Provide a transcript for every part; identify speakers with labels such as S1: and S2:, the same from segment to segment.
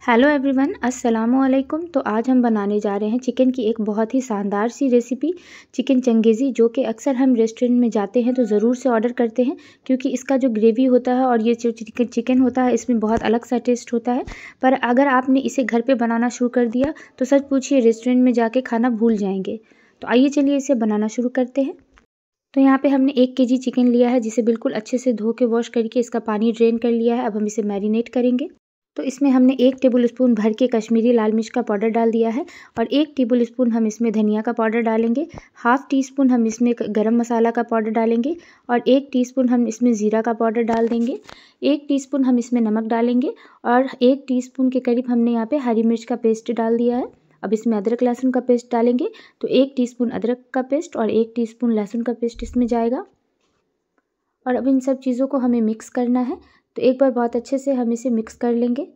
S1: Hello everyone, अस्सलामुअलैकुम। तो आज हम बनाने जा रहे हैं चिकन की एक बहुत ही शानदार सी रेसिपी, चिकन चंगेज़ी, जो कि अक्सर हम रेस्टोरेंट में जाते हैं तो ज़रूर से ऑर्डर करते हैं, क्योंकि इसका जो ग्रेवी होता है और ये जो चिकन होता है इसमें बहुत अलग सा टेस्ट होता है। पर अगर आपने इसे घर पे बनाना शुरू कर दिया तो सच पूछिए रेस्टोरेंट में जाके खाना भूल जाएंगे। तो आइए चलिए इसे बनाना शुरू करते हैं। तो यहाँ पे हमने 1 केजी चिकन लिया है, जिसे बिल्कुल अच्छे से धो के वॉश करके इसका पानी ड्रेन कर लिया है। अब हम इसे मैरिनेट करेंगे। तो इसमें हमने 1 टेबल स्पून भर के कश्मीरी लाल मिर्च का पाउडर डाल दिया है और 1 टेबल स्पून हम इसमें धनिया का पाउडर डालेंगे। हाफ़ टी स्पून हम इसमें गरम मसाला का पाउडर डालेंगे और 1 टीस्पून हम इसमें ज़ीरा का पाउडर डाल देंगे। 1 टीस्पून हम इसमें नमक डालेंगे और 1 टीस्पून के करीब हमने यहाँ पे हरी मिर्च का पेस्ट डाल दिया है। अब इसमें अदरक लहसुन का पेस्ट डालेंगे, तो 1 टीस्पून अदरक का पेस्ट और 1 टीस्पून लहसुन का पेस्ट इसमें जाएगा। और अब इन सब चीज़ों को हमें मिक्स करना है। तो एक बार बहुत अच्छे से हम इसे मिक्स कर लेंगे।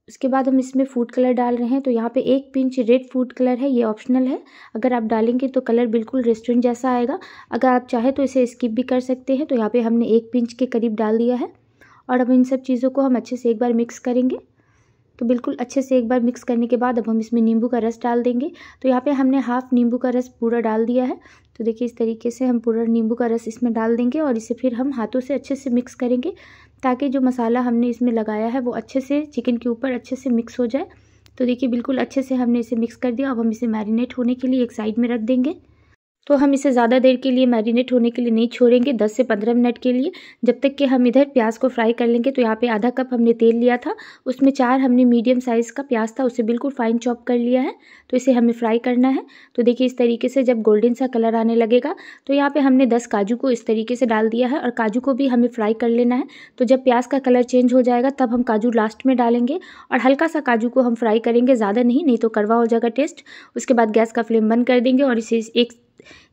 S1: उसके बाद हम इसमें फूड कलर डाल रहे हैं। तो यहाँ पे 1 पिंच रेड फूड कलर है, ये ऑप्शनल है। अगर आप डालेंगे तो कलर बिल्कुल रेस्टोरेंट जैसा आएगा। अगर आप चाहे तो इसे स्किप भी कर सकते हैं। तो यहाँ पे हमने 1 पिंच के करीब डाल दिया है। और अब इन सब चीज़ों को हम अच्छे से एक बार मिक्स करेंगे। तो बिल्कुल अच्छे से एक बार मिक्स करने के बाद अब हम इसमें नींबू का रस डाल देंगे। तो यहाँ पे हमने हाफ़ नींबू का रस पूरा डाल दिया है। तो देखिए इस तरीके से हम पूरा नींबू का रस इसमें डाल देंगे और इसे फिर हम हाथों से अच्छे से मिक्स करेंगे, ताकि जो मसाला हमने इसमें लगाया है वो अच्छे से चिकन के ऊपर अच्छे से मिक्स हो जाए। तो देखिए बिल्कुल अच्छे से हमने इसे मिक्स कर दिया। अब हम इसे मैरिनेट होने के लिए एक साइड में रख देंगे। तो हम इसे ज़्यादा देर के लिए मैरिनेट होने के लिए नहीं छोड़ेंगे, 10 से 15 मिनट के लिए, जब तक कि हम इधर प्याज को फ्राई कर लेंगे। तो यहाँ पे आधा कप हमने तेल लिया था, उसमें 4 हमने मीडियम साइज़ का प्याज था, उसे बिल्कुल फाइन चॉप कर लिया है। तो इसे हमें फ्राई करना है। तो देखिए इस तरीके से जब गोल्डन सा कलर आने लगेगा तो यहाँ पे हमने 10 काजू को इस तरीके से डाल दिया है और काजू को भी हमें फ्राई कर लेना है। तो जब प्याज का कलर चेंज हो जाएगा तब हम काजू लास्ट में डालेंगे और हल्का सा काजू को हम फ्राई करेंगे, ज़्यादा नहीं तो कड़वा हो जाएगा टेस्ट। उसके बाद गैस का फ्लेम बंद कर देंगे और इसे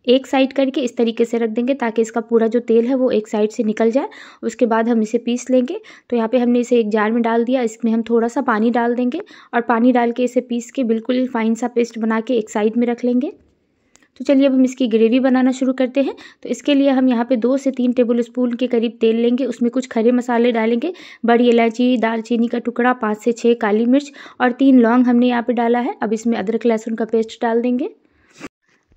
S1: एक साइड करके इस तरीके से रख देंगे, ताकि इसका पूरा जो तेल है वो एक साइड से निकल जाए। उसके बाद हम इसे पीस लेंगे। तो यहाँ पे हमने इसे एक जार में डाल दिया। इसमें हम थोड़ा सा पानी डाल देंगे और पानी डाल के इसे पीस के बिल्कुल फाइन सा पेस्ट बना के एक साइड में रख लेंगे। तो चलिए अब हम इसकी ग्रेवी बनाना शुरू करते हैं। तो इसके लिए हम यहाँ पे 2 से 3 टेबल स्पून के करीब तेल लेंगे। उसमें कुछ खड़े मसाले डालेंगे, बड़ी इलायची, दालचीनी का टुकड़ा, 5 से 6 काली मिर्च और 3 लौंग हमने यहाँ पे डाला है। अब इसमें अदरक लहसुन का पेस्ट डाल देंगे।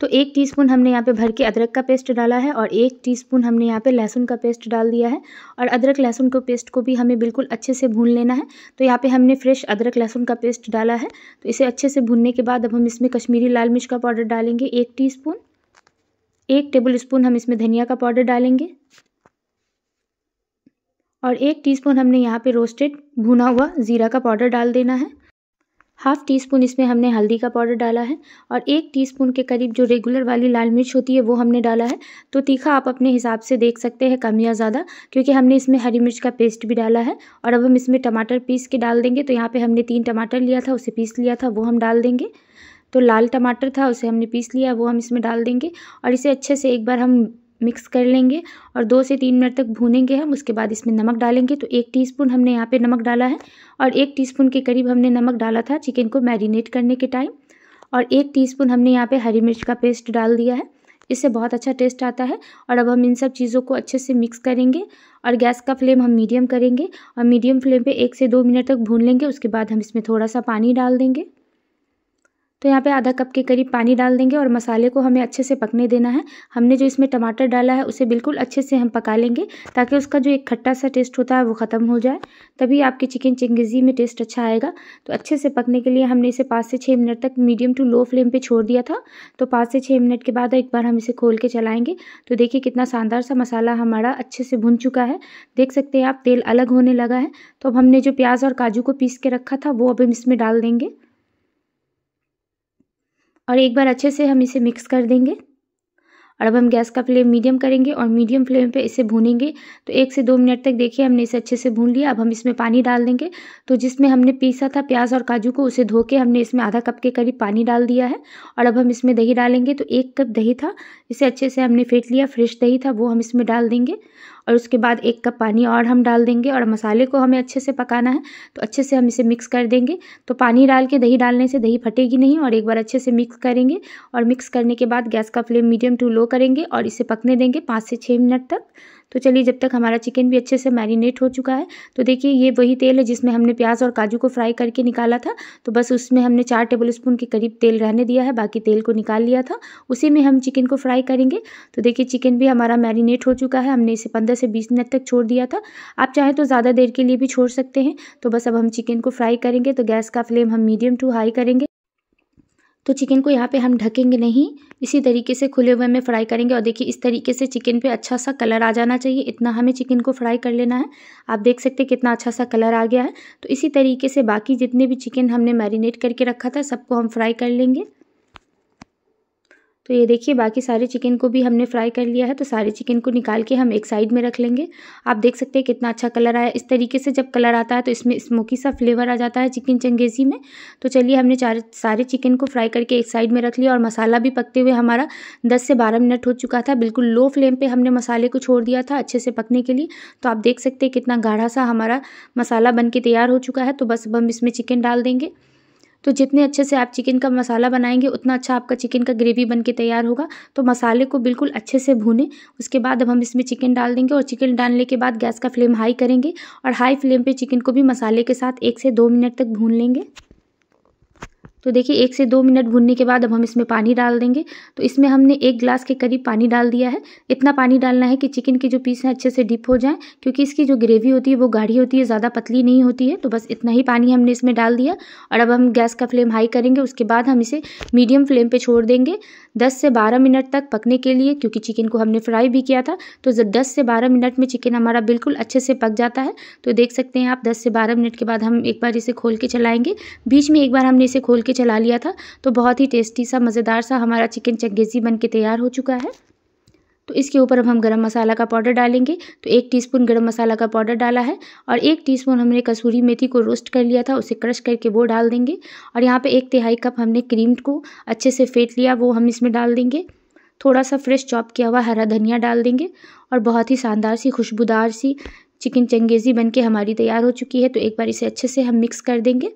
S1: तो 1 टीस्पून हमने यहाँ पे भर के अदरक का पेस्ट डाला है और 1 टीस्पून हमने यहाँ पे लहसुन का पेस्ट डाल दिया है। और अदरक लहसुन को पेस्ट को भी हमें बिल्कुल अच्छे से भून लेना है। तो यहाँ पे हमने फ्रेश अदरक लहसुन का पेस्ट डाला है। तो इसे अच्छे से भूनने के बाद अब हम इसमें कश्मीरी लाल मिर्च का पाउडर डालेंगे 1 टीस्पून। 1 टेबल स्पून हम इसमें धनिया का पाउडर डालेंगे और 1 टीस्पून हमने यहाँ पे रोस्टेड भुना हुआ ज़ीरा का पाउडर डाल देना है। हाफ़ टी स्पून इसमें हमने हल्दी का पाउडर डाला है और 1 टीस्पून के करीब जो रेगुलर वाली लाल मिर्च होती है वो हमने डाला है। तो तीखा आप अपने हिसाब से देख सकते हैं, कम या ज़्यादा, क्योंकि हमने इसमें हरी मिर्च का पेस्ट भी डाला है। और अब हम इसमें टमाटर पीस के डाल देंगे। तो यहाँ पे हमने 3 टमाटर लिया था, उसे पीस लिया था, वो हम डाल देंगे। तो लाल टमाटर था, उसे हमने पीस लिया, वो हम इसमें डाल देंगे और इसे अच्छे से एक बार हम मिक्स कर लेंगे और 2 से 3 मिनट तक भूनेंगे हम। उसके बाद इसमें नमक डालेंगे। तो 1 टीस्पून हमने यहाँ पे नमक डाला है और 1 टीस्पून के करीब हमने नमक डाला था चिकन को मैरिनेट करने के टाइम। और 1 टीस्पून हमने यहाँ पे हरी मिर्च का पेस्ट डाल दिया है, इससे बहुत अच्छा टेस्ट आता है। और अब हम इन सब चीज़ों को अच्छे से मिक्स करेंगे और गैस का फ्लेम हम मीडियम करेंगे और मीडियम फ्लेम पे 1 से 2 मिनट तक भून लेंगे। उसके बाद हम इसमें थोड़ा सा पानी डाल देंगे। तो यहाँ पे आधा कप के करीब पानी डाल देंगे और मसाले को हमें अच्छे से पकने देना है। हमने जो इसमें टमाटर डाला है उसे बिल्कुल अच्छे से हम पका लेंगे, ताकि उसका जो एक खट्टा सा टेस्ट होता है वो ख़त्म हो जाए, तभी आपके चिकन चिंगेज़ी में टेस्ट अच्छा आएगा। तो अच्छे से पकने के लिए हमने इसे 5 से 6 मिनट तक मीडियम टू लो फ्लेम पर छोड़ दिया था। तो 5 से 6 मिनट के बाद एक बार हम इसे खोल के चलाएँगे। तो देखिए कितना शानदार सा मसाला हमारा अच्छे से भुन चुका है। देख सकते हैं आप, तेल अलग होने लगा है। तो अब हमने जो प्याज और काजू को पीस के रखा था वो अब हम इसमें डाल देंगे और एक बार अच्छे से हम इसे मिक्स कर देंगे। और अब हम गैस का फ्लेम मीडियम करेंगे और मीडियम फ्लेम पे इसे भूनेंगे। तो 1 से 2 मिनट तक देखिए हमने इसे अच्छे से भून लिया। अब हम इसमें पानी डाल देंगे। तो जिसमें हमने पीसा था प्याज और काजू को, उसे धो के हमने इसमें आधा कप के करीब पानी डाल दिया है। और अब हम इसमें दही डालेंगे। तो 1 कप दही था, इसे अच्छे से हमने फेंट लिया, फ्रेश दही था, वो हम इसमें डाल देंगे। और उसके बाद 1 कप पानी और हम डाल देंगे और मसाले को हमें अच्छे से पकाना है। तो अच्छे से हम इसे मिक्स कर देंगे। तो पानी डाल के दही डालने से दही फटेगी नहीं। और एक बार अच्छे से मिक्स करेंगे और मिक्स करने के बाद गैस का फ्लेम मीडियम टू लो करेंगे और इसे पकने देंगे 5 से 6 मिनट तक। तो चलिए जब तक हमारा चिकन भी अच्छे से मैरिनेट हो चुका है, तो देखिए ये वही तेल है जिसमें हमने प्याज और काजू को फ्राई करके निकाला था। तो बस उसमें हमने 4 टेबलस्पून के करीब तेल रहने दिया है, बाकी तेल को निकाल लिया था। उसी में हम चिकन को फ्राई करेंगे। तो देखिए चिकन भी हमारा मैरिनेट हो चुका है, हमने इसे 15 से 20 मिनट तक छोड़ दिया था। आप चाहें तो ज़्यादा देर के लिए भी छोड़ सकते हैं। तो बस अब हम चिकन को फ्राई करेंगे। तो गैस का फ्लेम हम मीडियम टू हाई करेंगे। तो चिकन को यहाँ पे हम ढकेंगे नहीं, इसी तरीके से खुले हुए में फ्राई करेंगे। और देखिए इस तरीके से चिकन पे अच्छा सा कलर आ जाना चाहिए, इतना हमें चिकन को फ्राई कर लेना है। आप देख सकते हैं कितना अच्छा सा कलर आ गया है। तो इसी तरीके से बाकी जितने भी चिकन हमने मैरिनेट करके रखा था सबको हम फ्राई कर लेंगे। तो ये देखिए बाकी सारे चिकन को भी हमने फ्राई कर लिया है। तो सारे चिकन को निकाल के हम एक साइड में रख लेंगे। आप देख सकते हैं कितना अच्छा कलर आया। इस तरीके से जब कलर आता है तो इसमें स्मोकी सा फ्लेवर आ जाता है चिकन चंगेज़ी में। तो चलिए हमने सारे चिकन को फ्राई करके एक साइड में रख लिया। और मसाला भी पकते हुए हमारा 10 से 12 मिनट हो चुका था। बिल्कुल लो फ्लेम पर हमने मसाले को छोड़ दिया था अच्छे से पकने के लिए। तो आप देख सकते हैं कितना गाढ़ा सा हमारा मसाला बन के तैयार हो चुका है। तो बस अब हम इसमें चिकन डाल देंगे। तो जितने अच्छे से आप चिकन का मसाला बनाएंगे उतना अच्छा आपका चिकन का ग्रेवी बन के तैयार होगा। तो मसाले को बिल्कुल अच्छे से भूनें। उसके बाद अब हम इसमें चिकन डाल देंगे। और चिकन डालने के बाद गैस का फ्लेम हाई करेंगे और हाई फ्लेम पे चिकन को भी मसाले के साथ 1 से 2 मिनट तक भून लेंगे। तो देखिए 1 से 2 मिनट भूनने के बाद अब हम इसमें पानी डाल देंगे। तो इसमें हमने 1 गिलास के करीब पानी डाल दिया है। इतना पानी डालना है कि चिकन के जो पीस हैं अच्छे से डिप हो जाएं, क्योंकि इसकी जो ग्रेवी होती है वो गाढ़ी होती है, ज़्यादा पतली नहीं होती है। तो बस इतना ही पानी हमने इसमें डाल दिया। और अब हम गैस का फ्लेम हाई करेंगे। उसके बाद हम इसे मीडियम फ्लेम पर छोड़ देंगे 10 से 12 मिनट तक पकने के लिए, क्योंकि चिकन को हमने फ्राई भी किया था। तो 10 से 12 मिनट में चिकन हमारा बिल्कुल अच्छे से पक जाता है। तो देख सकते हैं आप 10 से 12 मिनट के बाद हम एक बार इसे खोल के चलाएंगे। बीच में एक बार हमने इसे खोल के चला लिया था। तो बहुत ही टेस्टी सा मज़ेदार सा हमारा चिकन चंगेज़ी बन के तैयार हो चुका है। तो इसके ऊपर अब हम गरम मसाला का पाउडर डालेंगे। तो 1 टीस्पून गरम मसाला का पाउडर डाला है। और 1 टीस्पून हमने कसूरी मेथी को रोस्ट कर लिया था, उसे क्रश करके वो डाल देंगे। और यहाँ पे 1/3 कप हमने क्रीम को अच्छे से फेंट लिया, वो हम इसमें डाल देंगे। थोड़ा सा फ्रेश चॉप किया हुआ हरा धनिया डाल देंगे। और बहुत ही शानदार सी खुशबूदार सी चिकन चंगेज़ी बन के हमारी तैयार हो चुकी है। तो एक बार इसे अच्छे से हम मिक्स कर देंगे।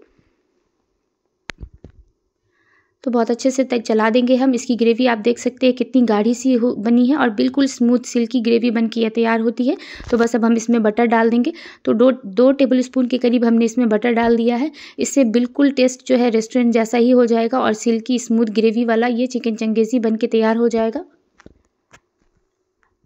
S1: तो बहुत अच्छे से तक चला देंगे हम। इसकी ग्रेवी आप देख सकते हैं कितनी गाढ़ी सी बनी है और बिल्कुल स्मूथ सिल्की ग्रेवी बन के तैयार होती है। तो बस अब हम इसमें बटर डाल देंगे। तो 2 टेबलस्पून के करीब हमने इसमें बटर डाल दिया है। इससे बिल्कुल टेस्ट जो है रेस्टोरेंट जैसा ही हो जाएगा और सिल्की स्मूथ ग्रेवी वाला ये चिकन चंगेज़ी बन के तैयार हो जाएगा।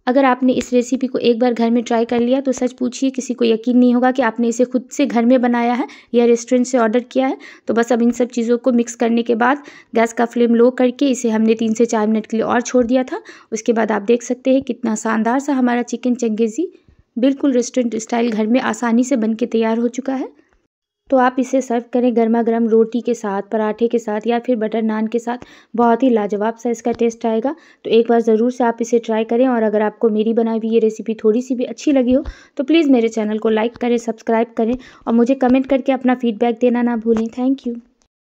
S1: अगर आपने इस रेसिपी को एक बार घर में ट्राई कर लिया तो सच पूछिए किसी को यकीन नहीं होगा कि आपने इसे खुद से घर में बनाया है या रेस्टोरेंट से ऑर्डर किया है। तो बस अब इन सब चीज़ों को मिक्स करने के बाद गैस का फ्लेम लो करके इसे हमने 3 से 4 मिनट के लिए और छोड़ दिया था। उसके बाद आप देख सकते हैं कितना शानदार सा हमारा चिकन चंगेज़ी बिल्कुल रेस्टोरेंट स्टाइल घर में आसानी से बन के तैयार हो चुका है। तो आप इसे सर्व करें गर्मा गर्म रोटी के साथ, पराठे के साथ या फिर बटर नान के साथ। बहुत ही लाजवाब सा इसका टेस्ट आएगा। तो एक बार ज़रूर से आप इसे ट्राई करें। और अगर आपको मेरी बनाई हुई ये रेसिपी थोड़ी सी भी अच्छी लगी हो तो प्लीज़ मेरे चैनल को लाइक करें, सब्सक्राइब करें और मुझे कमेंट करके अपना फीडबैक देना ना भूलें। Thank you.